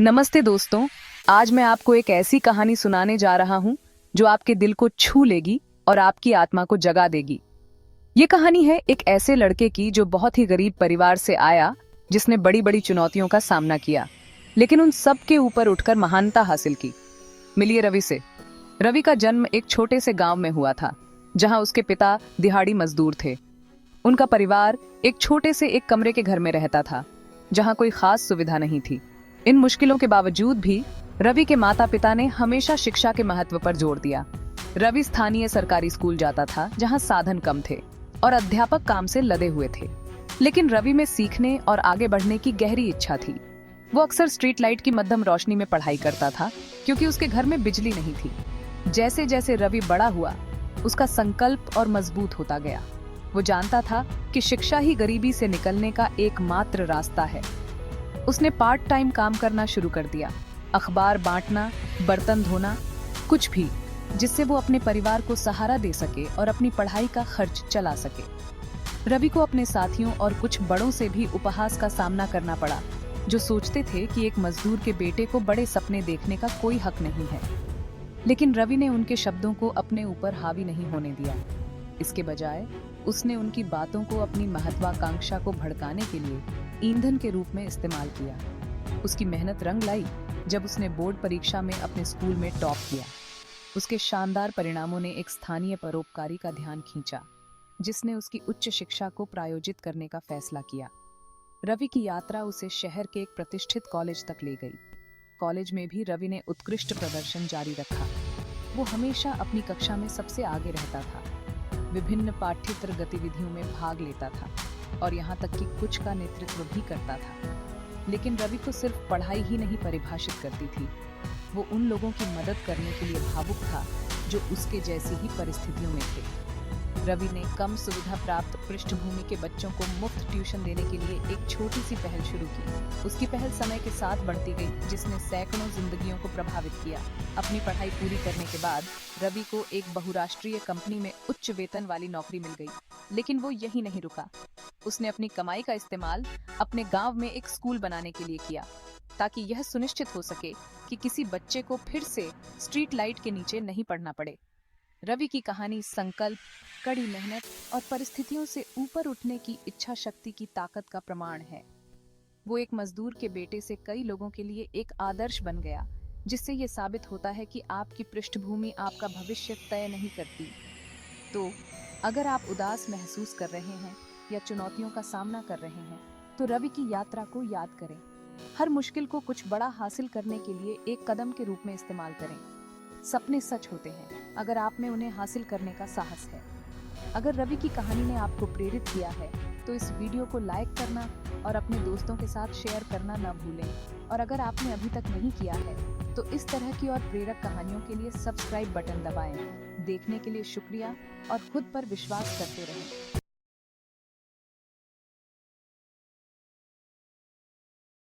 नमस्ते दोस्तों। आज मैं आपको एक ऐसी कहानी सुनाने जा रहा हूं जो आपके दिल को छू लेगी और आपकी आत्मा को जगा देगी। ये कहानी है एक ऐसे लड़के की जो बहुत ही गरीब परिवार से आया, जिसने बड़ी बड़ी चुनौतियों का सामना किया, लेकिन उन सब के ऊपर उठकर महानता हासिल की। मिलिए रवि से। रवि का जन्म एक छोटे से गांव में हुआ था, जहां उसके पिता दिहाड़ी मजदूर थे। उनका परिवार एक छोटे से एक कमरे के घर में रहता था, जहां कोई खास सुविधा नहीं थी। इन मुश्किलों के बावजूद भी रवि के माता पिता ने हमेशा शिक्षा के महत्व पर जोर दिया। रवि स्थानीय सरकारी स्कूल जाता था, जहां साधन कम थे और अध्यापक काम से लदे हुए थे, लेकिन रवि में सीखने और आगे बढ़ने की गहरी इच्छा थी। वो अक्सर स्ट्रीट लाइट की मध्यम रोशनी में पढ़ाई करता था, क्योंकि उसके घर में बिजली नहीं थी। जैसे जैसे रवि बड़ा हुआ, उसका संकल्प और मजबूत होता गया। वो जानता था कि शिक्षा ही गरीबी से निकलने का एकमात्र रास्ता है। उसने पार्ट टाइम काम करना शुरू कर दिया, अखबार बांटना, बर्तन धोना, कुछ भी जिससे वो अपने परिवार को सहारा दे सके और अपनी पढ़ाई का खर्च चला सके। रवि को अपने साथियों और कुछ बड़ों से भी उपहास का सामना करना पड़ा, जो सोचते थे कि एक मजदूर के बेटे को बड़े सपने देखने का कोई हक नहीं है। लेकिन रवि ने उनके शब्दों को अपने ऊपर हावी नहीं होने दिया। इसके बजाय उसने उनकी बातों को अपनी महत्वाकांक्षा को भड़काने के लिए ईंधन के रूप में इस्तेमाल किया। उसकी मेहनत रंग लाई जब उसने बोर्ड परीक्षा में अपने स्कूल में टॉप किया। उसके शानदार परिणामों ने एक स्थानीय परोपकारी का ध्यान खींचा, जिसने उसकी उच्च शिक्षा को प्रायोजित करने का फैसला किया। रवि की यात्रा उसे शहर के एक प्रतिष्ठित कॉलेज तक ले गई। कॉलेज में भी रवि ने उत्कृष्ट प्रदर्शन जारी रखा। वो हमेशा अपनी कक्षा में सबसे आगे रहता था, विभिन्न पाठ्येतर गतिविधियों में भाग लेता था और यहाँ तक कि कुछ का नेतृत्व भी करता था। लेकिन रवि को सिर्फ पढ़ाई ही नहीं परिभाषित करती थी, वो उन लोगों की मदद करने के लिए भावुक था जो उसके जैसी ही परिस्थितियों में थे। रवि ने कम सुविधा प्राप्त पृष्ठभूमि के बच्चों को मुफ्त ट्यूशन देने के लिए एक छोटी सी पहल शुरू की। उसकी पहल समय के साथ बढ़ती गई, जिसने सैकड़ों जिंदगियों को प्रभावित किया। अपनी पढ़ाई पूरी करने के बाद रवि को एक बहुराष्ट्रीय कंपनी में उच्च वेतन वाली नौकरी मिल गई, लेकिन वो यही नहीं रुका। उसने अपनी कमाई का इस्तेमाल अपने गांव में एक स्कूल बनाने के लिए किया, ताकि यह सुनिश्चित हो सके कि किसी बच्चे को फिर से स्ट्रीट लाइट के नीचे नहीं पढ़ना पड़े। रवि की कहानी संकल्प, कड़ी मेहनत और परिस्थितियों से ऊपर उठने की इच्छा शक्ति की ताकत का प्रमाण है। वो एक मजदूर के बेटे से कई लोगों के लिए एक आदर्श बन गया, जिससे ये साबित होता है कि आपकी पृष्ठभूमि आपका भविष्य तय नहीं करती। तो अगर आप उदास महसूस कर रहे हैं या चुनौतियों का सामना कर रहे हैं, तो रवि की यात्रा को याद करें। हर मुश्किल को कुछ बड़ा हासिल करने के लिए एक कदम के रूप में इस्तेमाल करें। सपने सच होते हैं अगर आप में उन्हें हासिल करने का साहस है। अगर रवि की कहानी ने आपको प्रेरित किया है, तो इस वीडियो को लाइक करना और अपने दोस्तों के साथ शेयर करना न भूलें। और अगर आपने अभी तक नहीं किया है, तो इस तरह की और प्रेरक कहानियों के लिए सब्सक्राइब बटन दबाएं। देखने के लिए शुक्रिया और खुद पर विश्वास करते रहें।